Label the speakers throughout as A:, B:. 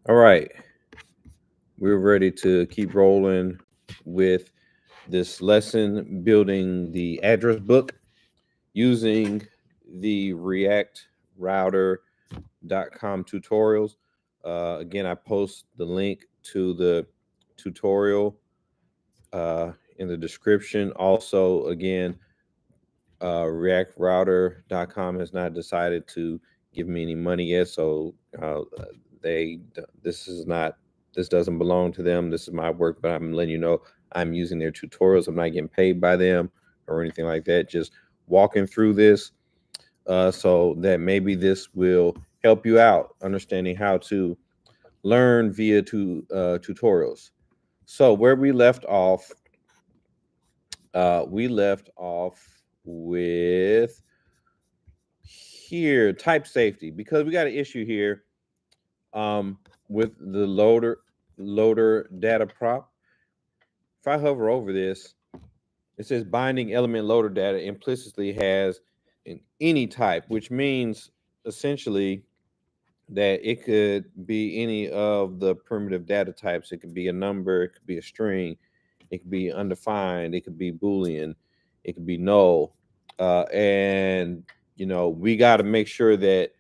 A: All right, we're ready to keep rolling with this lesson building the address book using the React Router.com tutorials. Again, I post the link to the tutorial in the description. Also, again, reactrouter.com has not decided to give me any money yet, so they this is not this doesn't belong to them. This is my work, but I'm letting you know I'm using their tutorials. I'm not getting paid by them or anything like that. Just walking through this so that maybe this will help you out understanding how to learn via tutorials. So where we left off with here type safety because we got an issue here with the loader data prop. If I hover over this, it says binding element loader data implicitly has any type, which means essentially that it could be any of the primitive data types. It could be a number, it could be a string, it could be undefined, it could be Boolean, it could be null. And we got to make sure that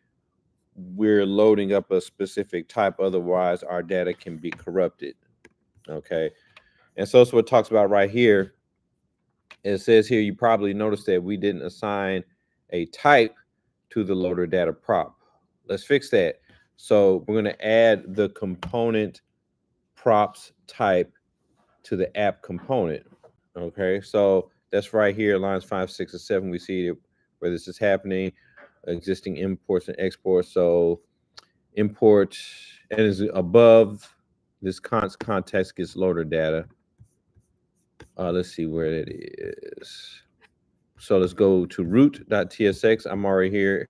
A: we're loading up a specific type, otherwise our data can be corrupted. Okay. And so that's what it talks about right here. It says here, you probably noticed that we didn't assign a type to the loader data prop. Let's fix that. So we're going to add the component props type to the app component. Okay, so that's right here, lines 5, 6, and 7. We see it where this is happening, existing imports and exports. So import and is above this context gets loader data. Let's see where it is. So let's go to root.tsx. I'm already here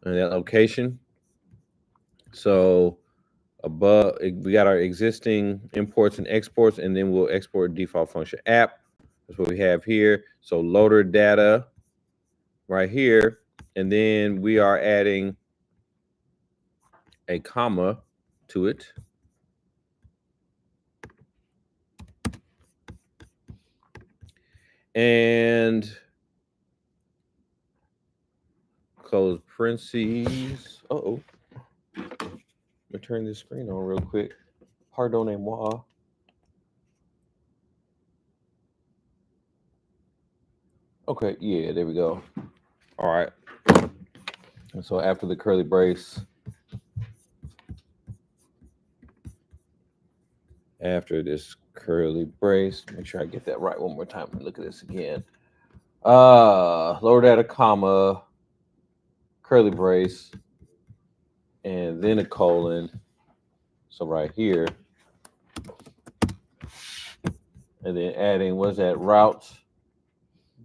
A: in that location. So above, we got our existing imports and exports, and then we'll export default function app. That's what we have here. So loader data right here. And then we are adding a comma to it. And close parentheses. Uh-oh. Let me turn this screen on real quick. Pardonnez-moi. Okay, yeah, there we go. All right. And so after the curly brace, after this curly brace, make sure I get that right one more time. Look at this again. Lower data, comma, curly brace, and then a colon. So right here, and then adding what's that, routes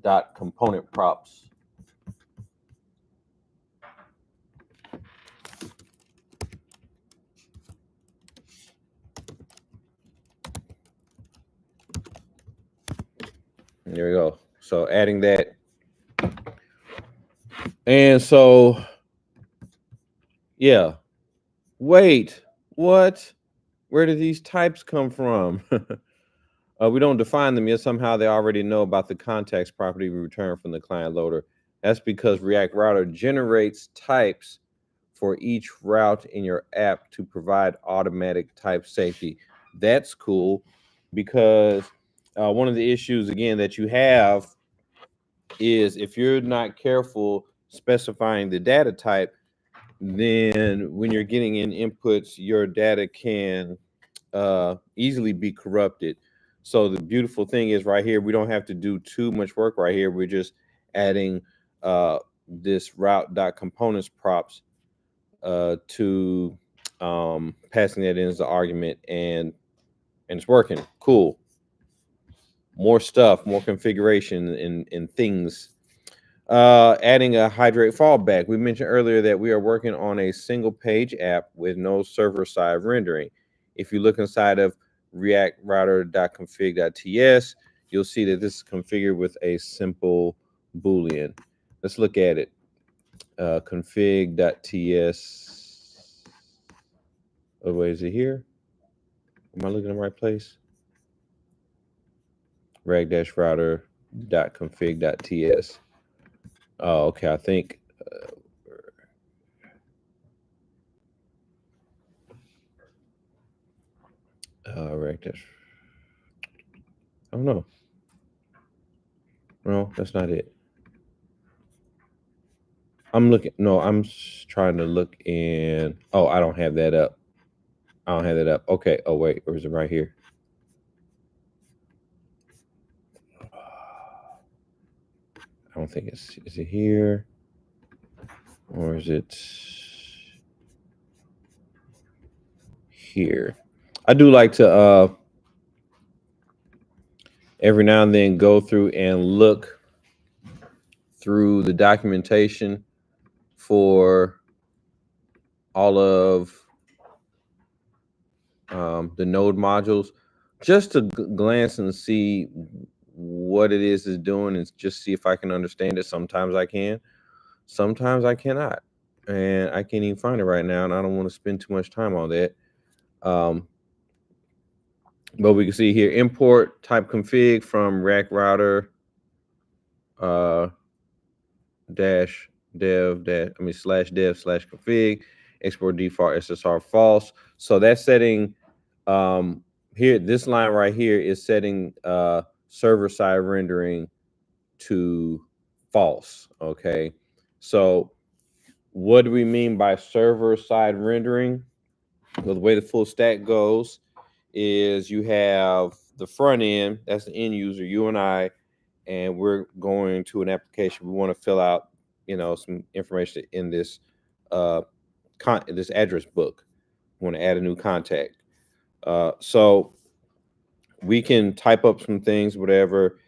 A: dot component props. And there we go. So adding that, and so yeah. Wait, what? Where did these types come from? We don't define them yet. Somehow they already know about the context property we return from the client loader. That's because React Router generates types for each route in your app to provide automatic type safety. That's cool because one of the issues, again, that you have is if you're not careful specifying the data type, then when you're getting in inputs, your data can easily be corrupted. So the beautiful thing is right here, we don't have to do too much work right here. We're just adding this route.components props to passing that in as the argument, and it's working. Cool. More stuff, more configuration and things. Adding a hydrate fallback. We mentioned earlier that we are working on a single page app with no server side rendering. If you look inside of React router.config.ts, you'll see that this is configured with a simple Boolean. Let's look at it. Config.ts. Oh, wait, is it here? Am I looking in the right place? rag-router.config.ts. Oh, okay. I think rag dash. I don't know. No, that's not it. I'm looking. No, I'm trying to look in. Oh, I don't have that up. I don't have that up. Okay. Oh, wait. Or is it right here? I don't think it's. Is it here? Or is it here? I do like to every now and then go through and look through the documentation for all of the node modules, just to glance and see what it is it's doing, and just see if I can understand it. Sometimes I can, sometimes I cannot, and I can't even find it right now, and I don't want to spend too much time on that. But we can see here import type config from rack router dash dev dash slash dev slash config, export default SSR false. So that's setting here, this line right here is setting server side rendering to false. Okay, so what do we mean by server side rendering? Well, the way the full stack goes is you have the front end, that's the end user, you and I, and we're going to an application. We want to fill out, some information in this this address book. We want to add a new contact. So we can type up some things, whatever,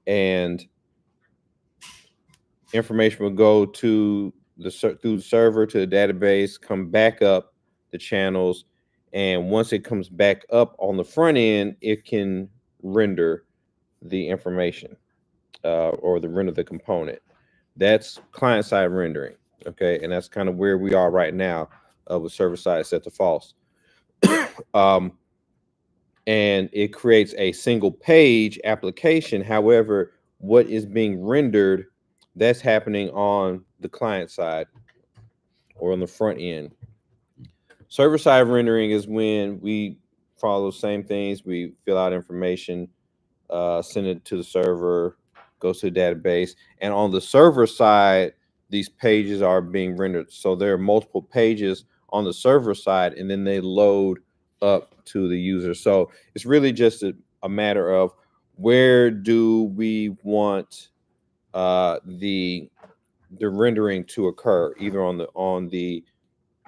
A: and information will go to through the server to the database, come back up the channels, and once it comes back up on the front end, it can render the information or render the component. That's client side rendering, okay, and that's kind of where we are right now with server side set to false. And it creates a single page application. However, what is being rendered, that's happening on the client side or on the front end. Server side rendering is when we follow the same things. We fill out information, send it to the server, goes to the database. And on the server side, these pages are being rendered. So there are multiple pages on the server side, and then they load up to the user. So it's really just a matter of where do we want the rendering to occur, either on the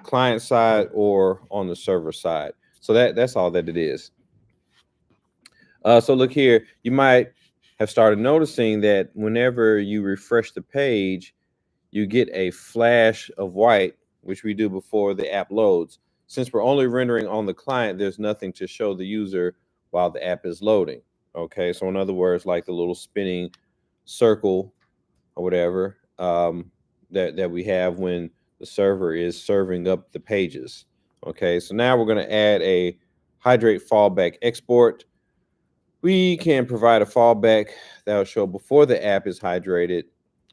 A: client side or on the server side. So that's all that it is. So look here, you might have started noticing that whenever you refresh the page, you get a flash of white, which we do before the app loads. Since we're only rendering on the client, there's nothing to show the user while the app is loading. Okay, so in other words, like the little spinning circle or whatever that we have when the server is serving up the pages. Okay, so now we're going to add a hydrate fallback export. We can provide a fallback that will show before the app is hydrated,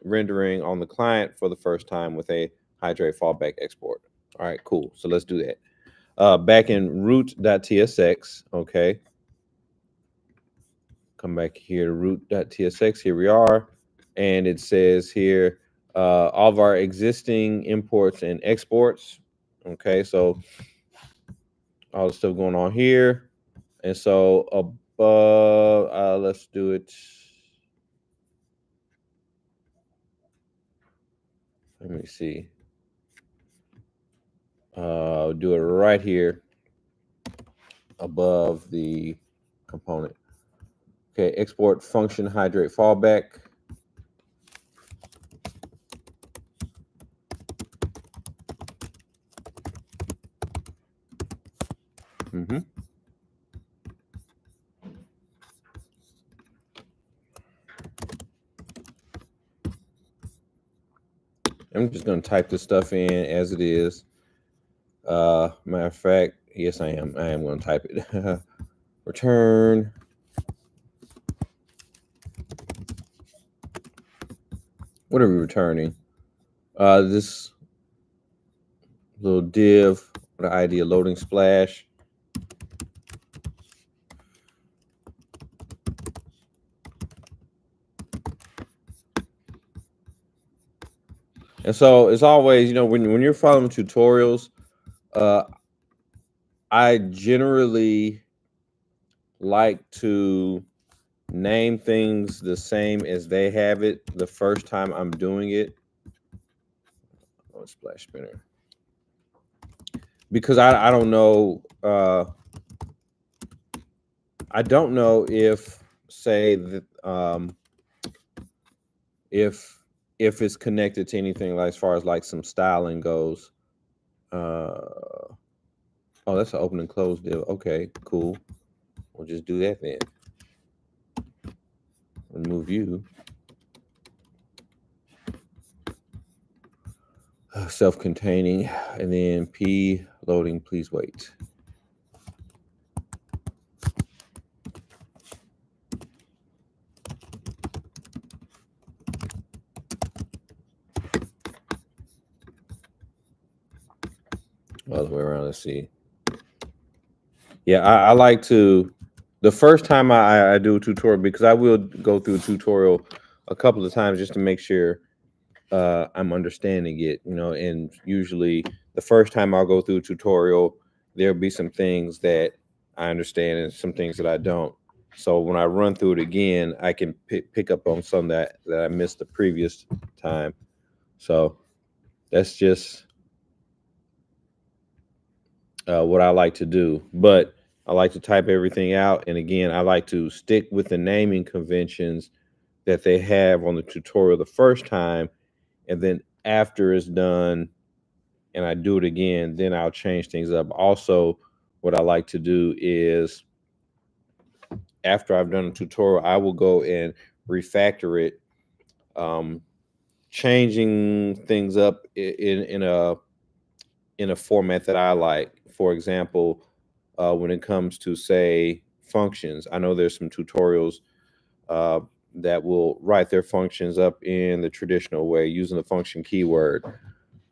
A: rendering on the client for the first time with a hydrate fallback export. All right, cool. So let's do that. Back in root.tsx, okay. Come back here to root.tsx. Here we are. And it says here, all of our existing imports and exports. Okay, so all the stuff going on here. And so above, let's do it. Let me see. Do it right here above the component. Okay, export function hydrate fallback. I'm just going to type this stuff in as it is. Matter of fact, Yes, I am. I am going to type it. Return. What are we returning? This little div, the ID of loading splash. And so it's always, when you're following tutorials, uh, I generally like to name things the same as they have it the first time I'm doing it. Oh, splash spinner. Because I don't know. I don't know if, say that, if it's connected to anything, like as far as like some styling goes. Oh, that's an open and close div. Okay, cool. We'll just do that then. Remove you. Self-containing, and then P loading. Please wait. All the way around. Let's see. Yeah, I like to. The first time I do a tutorial, because I will go through a tutorial a couple of times just to make sure I'm understanding it, and usually the first time I'll go through a tutorial, there'll be some things that I understand and some things that I don't. So when I run through it again, I can pick up on some that I missed the previous time. So that's just what I like to do. But I like to type everything out. And again, I like to stick with the naming conventions that they have on the tutorial the first time. And then after it's done and I do it again, then I'll change things up. Also, what I like to do is after I've done a tutorial, I will go and refactor it, um, changing things up in a format that I like. For example, when it comes to, say, functions, I know there's some tutorials uh, that will write their functions up in the traditional way using the function keyword.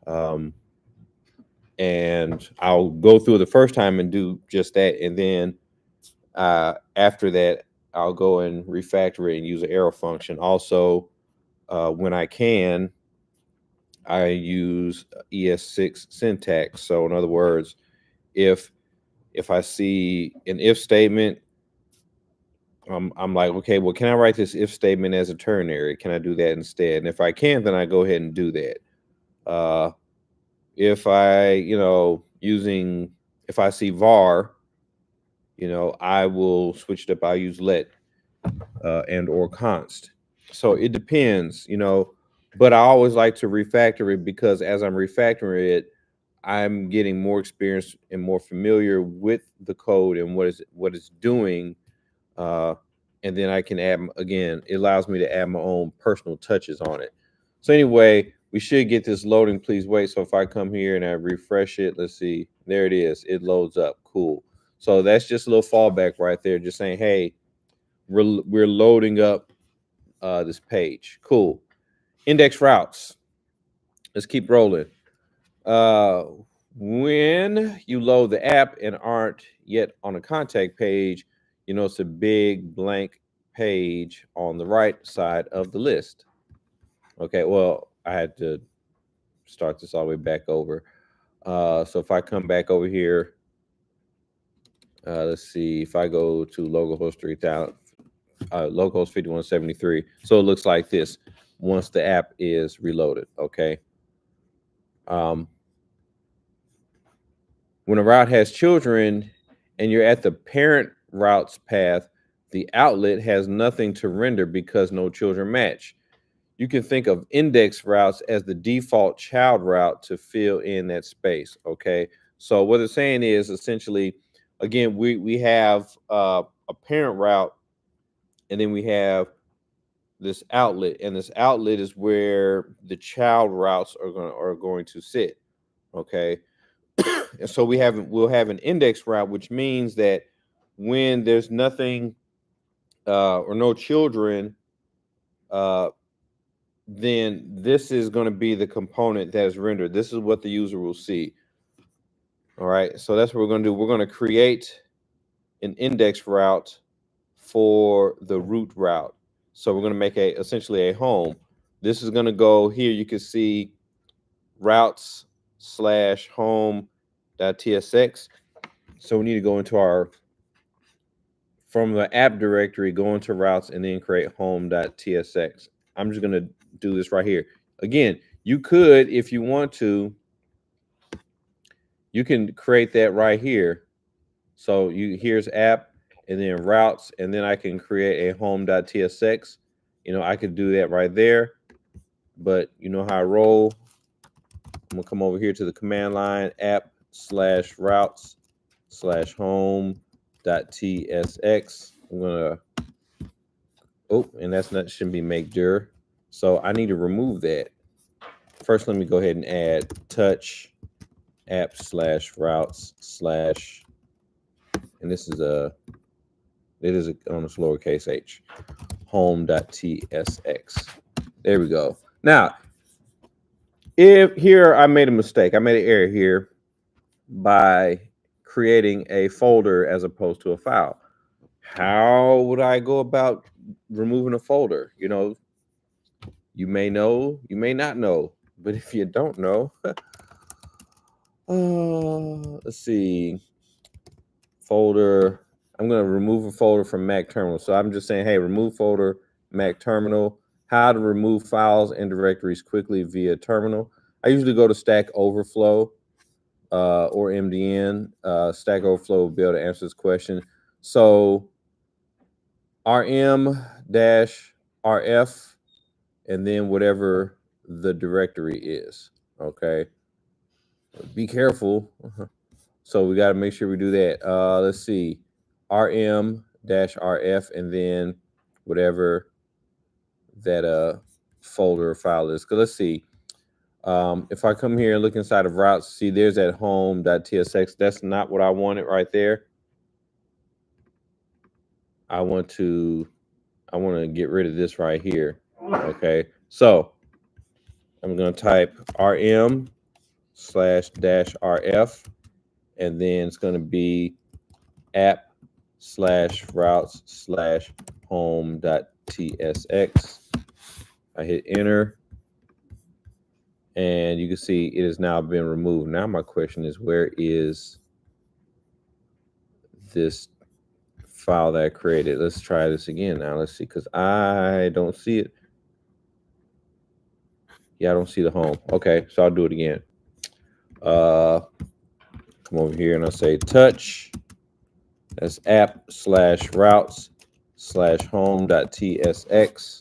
A: Um, and I'll go through the first time and do just that, and then after that, I'll go and refactor it and use an arrow function. Also, when I can, I use ES6 syntax. So, in other words, if I see an if statement, I'm like, okay, well, can I write this if statement as a ternary? Can I do that instead? And if I can, then I go ahead and do that. If I, if I see var, I will switch it up. I use let and or const. So it depends, but I always like to refactor it because as I'm refactoring it, I'm getting more experience and more familiar with the code and what it's doing. Uh, and then I can add, again, it allows me to add my own personal touches on it. So anyway, we should get this loading. Please wait. So if I come here and I refresh it, let's see, there it is. It loads up. Cool. So that's just a little fallback right there. Just saying, hey, we're loading up this page. Cool. Index routes. Let's keep rolling. Uh, when you load the app and aren't yet on a contact page, you notice a big blank page on the right side of the list. Okay, well, I had to start this all the way back over. So if I come back over here, let's see, if I go to localhost 3000, localhost 5173, so it looks like this once the app is reloaded. Okay. Um, when a route has children and you're at the parent route's path, the outlet has nothing to render because no children match. You can think of index routes as the default child route to fill in that space. Okay. So what it's saying is essentially, again, we have a parent route, and then we have this outlet, and this outlet is where the child routes are going to sit. Okay. And so we'll have an index route, which means that when there's nothing or no children, then this is going to be the component that is rendered. This is what the user will see. All right, so that's what we're going to do. We're going to create an index route for the root route. So we're going to make essentially a home. This is going to go here. You can see routes/home.tsx. So we need to go into from the app directory, go into routes, and then create home.tsx. I'm just going to do this right here. Again, you could, if you want to, you can create that right here. So here's app and then routes, and then I can create a home.tsx. I could do that right there, but you know how I roll. I'm gonna come over here to the command line, app/routes/home.tsx. I'm gonna, and shouldn't be make dir. So I need to remove that. First, let me go ahead and add touch app/routes/ and this is on a lowercase h, home.tsx. There we go. Now, if here I made a mistake, I made an error here by creating a folder as opposed to a file. How would I go about removing a folder? You may know, you may not know, but if you don't know, let's see, folder. I'm going to remove a folder from Mac Terminal. So I'm just saying, hey, remove folder, Mac Terminal. How to remove files and directories quickly via terminal. I usually go to Stack Overflow or MDN. Stack Overflow will be able to answer this question. So rm-rf and then whatever the directory is. Okay. Be careful. So we got to make sure we do that. Let's see. rm-rf and then whatever that folder or file is. Because let's see. If I come here and look inside of routes, see there's that home.tsx. That's not what I wanted right there. I want to get rid of this right here. Okay. So I'm going to type rm/-rf, and then it's going to be app/routes/home.tsx. I hit enter, and you can see it has now been removed. Now my question is, where is this file that I created? Let's try this again. Now let's see, because I don't see it. Yeah, I don't see the home. Okay, so I'll do it again. Come over here and I'll say touch. That's app/routes/home.tsx.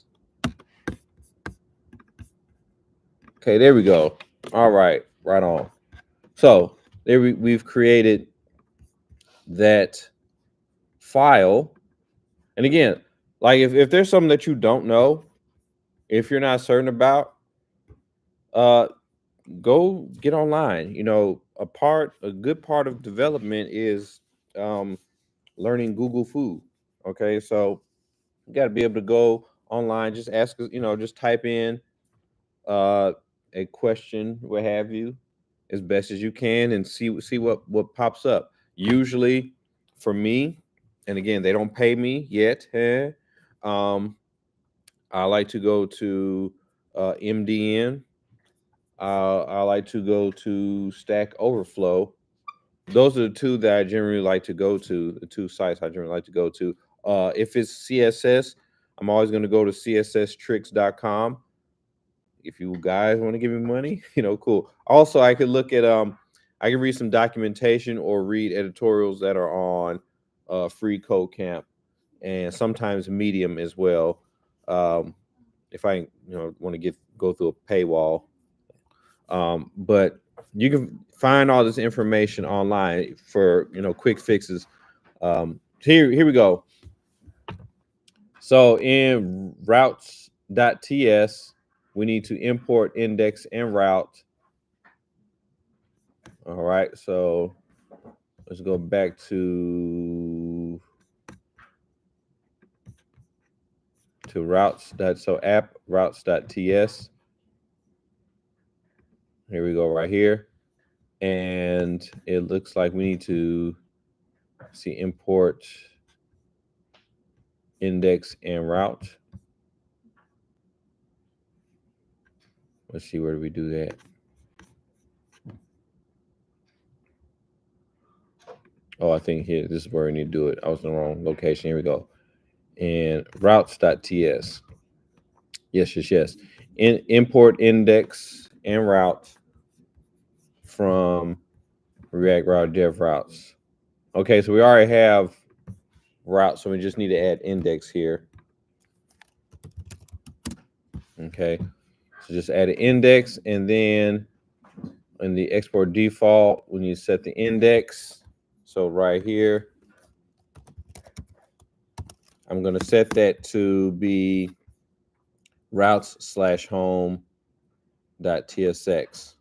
A: Okay, there we go. All right, right on. So there we've created that file. And again, like if there's something that you don't know, if you're not certain about, go get online. A good part of development is learning Google Food. Okay, so you got to be able to go online, just ask, just type in a question, what have you, as best as you can, and see what pops up. Usually, for me, and again, they don't pay me yet. I like to go to MDN. I like to go to Stack Overflow. Those are the two that I generally like to go to. The two sites I generally like to go to. If it's CSS, I'm always going to go to csstricks.com. If you guys want to give me money, cool. Also, I could look at I can read some documentation or read editorials that are on Free Code Camp and sometimes Medium as well. If I want to go through a paywall, but you can find all this information online for quick fixes. Here we go. So in routes.ts, we need to import index and route. All right, so let's go back to routes. So app routes.ts. Here we go right here. And it looks like we need to see import index and route. Let's see, where do we do that? Oh, I think here, this is where we need to do it. I was in the wrong location. Here we go. And routes.ts. Yes. Import index and route from React Route Dev Routes. Okay, so we already have routes, so we just need to add index here. Okay, so just add an index, and then in the export default, we need to set the index. So right here, I'm going to set that to be routes/home.tsx.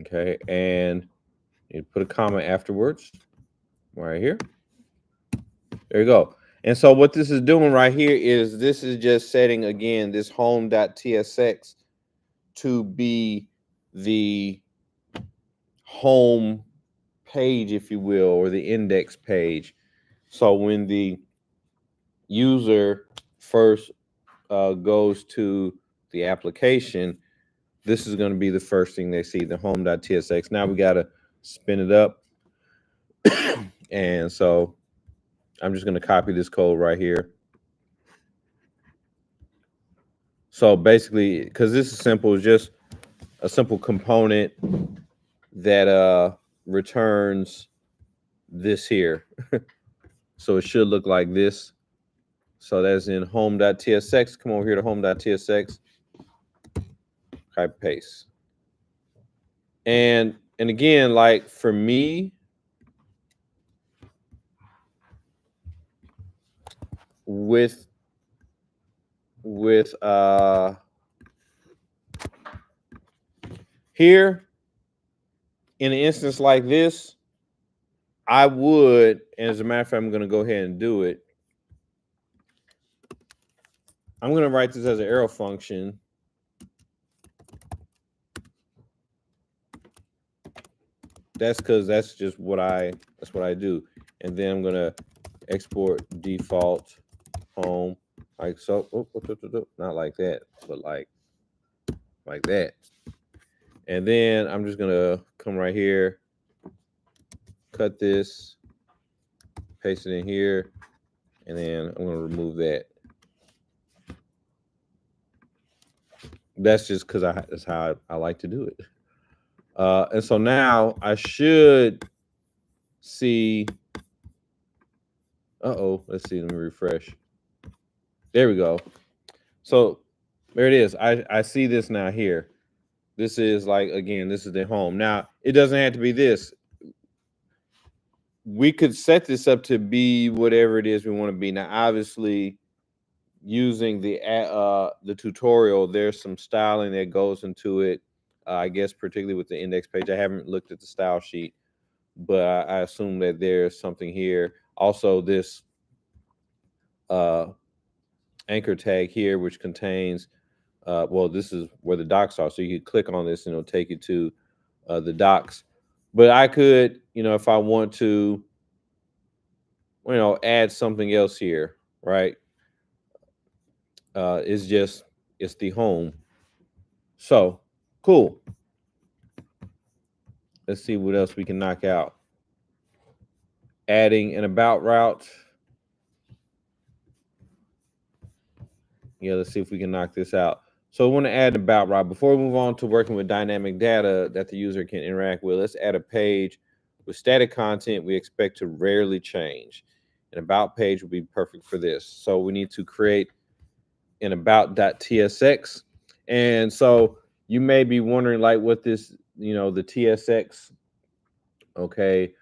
A: Okay, and you put a comma afterwards, right here. There you go. And so what this is doing right here is this is just setting, again, this home.tsx to be the home page, if you will, or the index page. So when the user first goes to the application, this is going to be the first thing they see, the home.tsx. Now we got to spin it up. And so I'm just going to copy this code right here. So basically, because this is simple, it's just a simple component that returns this here. So it should look like this. So that's in home.tsx. Come over here to home.tsx. Copy paste. And again, like for me, with here, in an instance like this, I would, and as a matter of fact, I'm going to go ahead and do it. I'm going to write this as an arrow function. That's because that's just what I do. And then I'm going to export default home like so. Not like that, but like that. And then I'm just going to come right here, cut this, paste it in here, and then I'm going to remove that. That's just because that's how I like to do it. And so now I should see. Let's see. Let me refresh. There we go. So there it is. I see this now here. This is like, again, this is the home. Now it doesn't have to be this. We could set this up to be whatever it is we want to be. Now, obviously, using the tutorial, there's some styling that goes into it. I guess particularly with the index page. I haven't looked at the style sheet, but I assume that there's something here. Also, this anchor tag here, which contains, well, this is where the docs are. So you could click on this and it'll take you to the docs. But I could, if I want to, add something else here, right? It's the home. So cool. Let's see what else we can knock out. Adding an about route. Yeah, let's see if we can knock this out. So we want to add an about route. Before we move on to working with dynamic data that the user can interact with, let's add a page with static content we expect to rarely change. An about page would be perfect for this. So we need to create an about.tsx. And so you may be wondering, like, what this, the TSX, okay,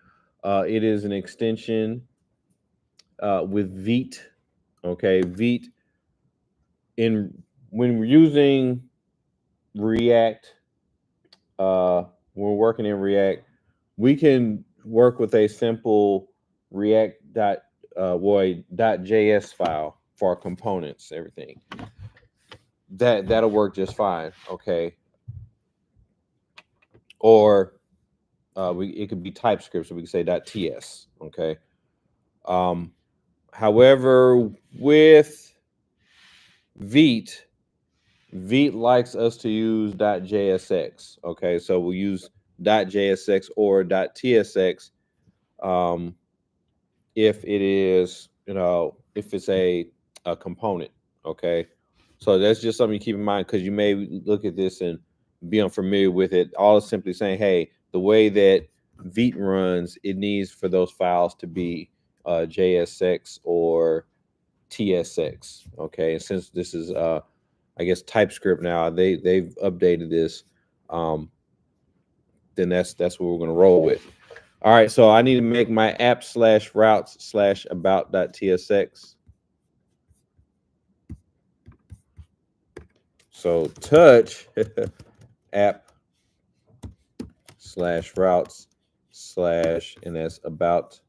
A: it is an extension with Vite, okay. Vite when we're using React, when we're working in React, we can work with a simple React.js file for our components, everything. That'll work just fine. Okay. Or it could be TypeScript, so we can say .ts. Okay. However, with Vite likes us to use .jsx. Okay, so we'll use .jsx or .tsx if it is, if it's a component. Okay, so that's just something you keep in mind, because you may look at this and be unfamiliar with it. All is simply saying, hey, the way that Vite runs, it needs for those files to be JSX or TSX. Okay, and since this is I guess TypeScript now, they've updated this, then that's what we're gonna roll with. All right, so I need to make my app/routes/about.tsx. So touch app/routes/ and that's about.tsx.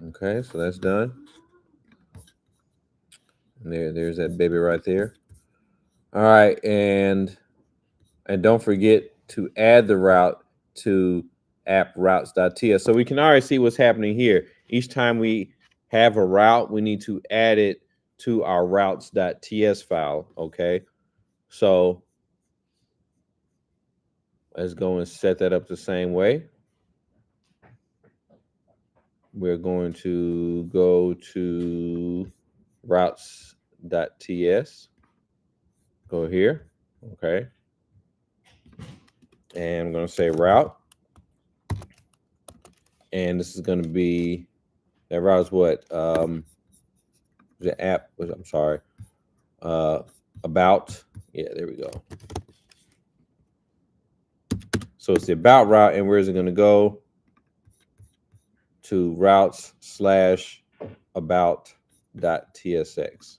A: Okay, so that's done. And there's that baby right there. All right, and don't forget to add the route to app/routes.ts. So we can already see what's happening here. Each time we have a route, we need to add it to our routes.ts file. Okay, so let's go and set that up the same way. We're going to go to routes.ts. Go here. Okay. And I'm going to say route. And this is going to be, that route is what? The app, I'm sorry. About. Yeah, there we go. So it's the about route. And where is it going to go? To routes/about.tsx.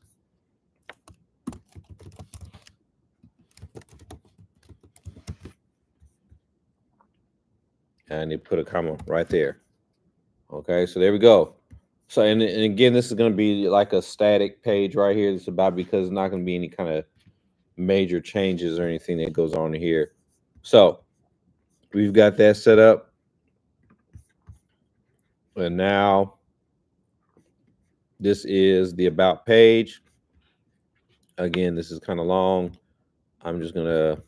A: And you put a comma right there. Okay, so there we go. So, and again, this is going to be like a static page right here. It's about, because it's not going to be any kind of major changes or anything that goes on here. So we've got that set up. And now this is the about page. Again, this is kind of long. I'm just going to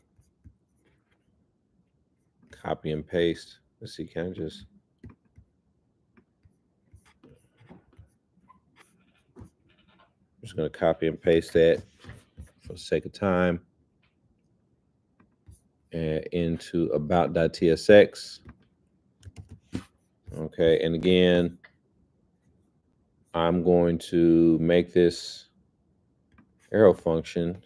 A: copy and paste. Let's see, can I just... I'm just going to copy and paste that for the sake of time and into about.tsx. Okay, and again, I'm going to make this arrow function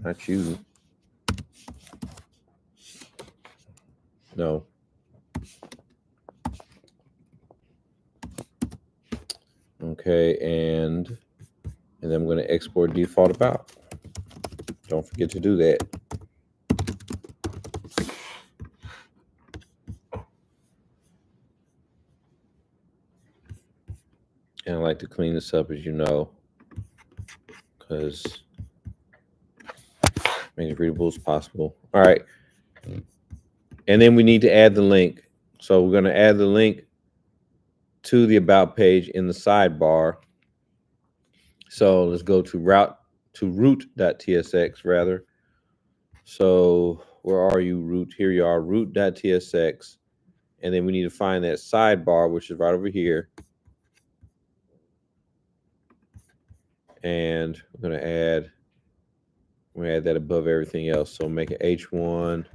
A: not you. No. Okay, and then I'm going to export default about. Don't forget to do that. And I like to clean this up, as you know, because make it readable as possible. All right. And then we need to add the link. So we're going to add the link to the about page in the sidebar. So let's go to root.tsx rather. So where are you, root? Here you are, root.tsx. And then we need to find that sidebar, which is right over here. And we're going to add that above everything else. So make it H1.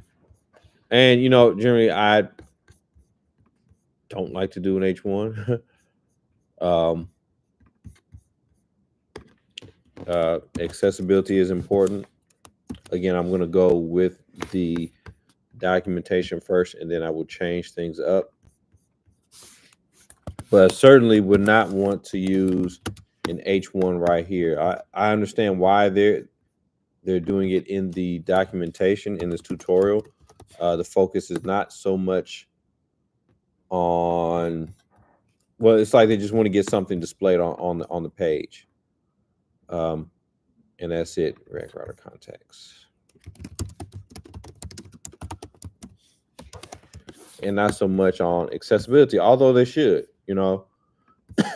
A: And, generally I don't like to do an H1. Accessibility is important. Again, I'm going to go with the documentation first, and then I will change things up. But I certainly would not want to use an H1 right here. I understand why they're doing it in the documentation in this tutorial. The focus is not so much on, well, it's like they just want to get something displayed on the page. And that's it. React router contacts. And not so much on accessibility, although they should,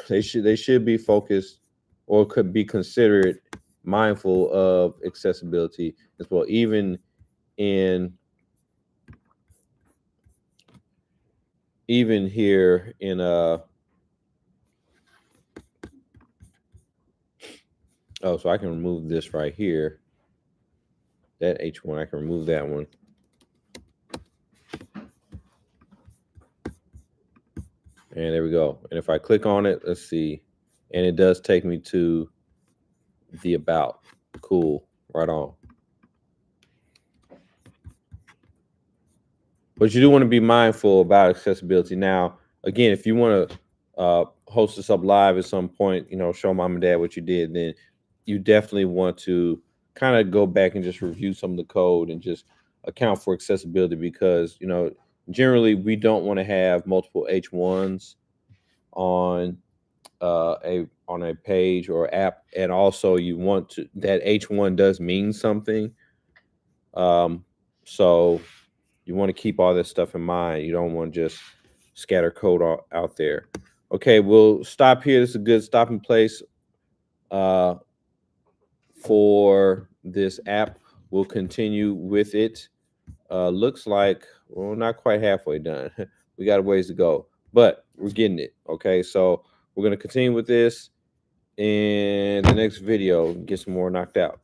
A: they should be focused or could be considered mindful of accessibility as well, even here in oh, so I can remove this right here. That H1, I can remove that one. And there we go. And if I click on it, let's see. And it does take me to the about. Cool. Right on. But you do want to be mindful about accessibility. Now, again, if you want to host this up live at some point, show mom and dad what you did, then you definitely want to kind of go back and just review some of the code and just account for accessibility, because generally we don't want to have multiple H1s on a page or app, and also you want to, that H1 does mean something. So you want to keep all this stuff in mind. You don't want to just scatter code out there. Okay, we'll stop here. This is a good stopping place for this app. We'll continue with it. Looks like we're not quite halfway done. We got a ways to go, but we're getting it. Okay, so we're going to continue with this in the next video, get some more knocked out.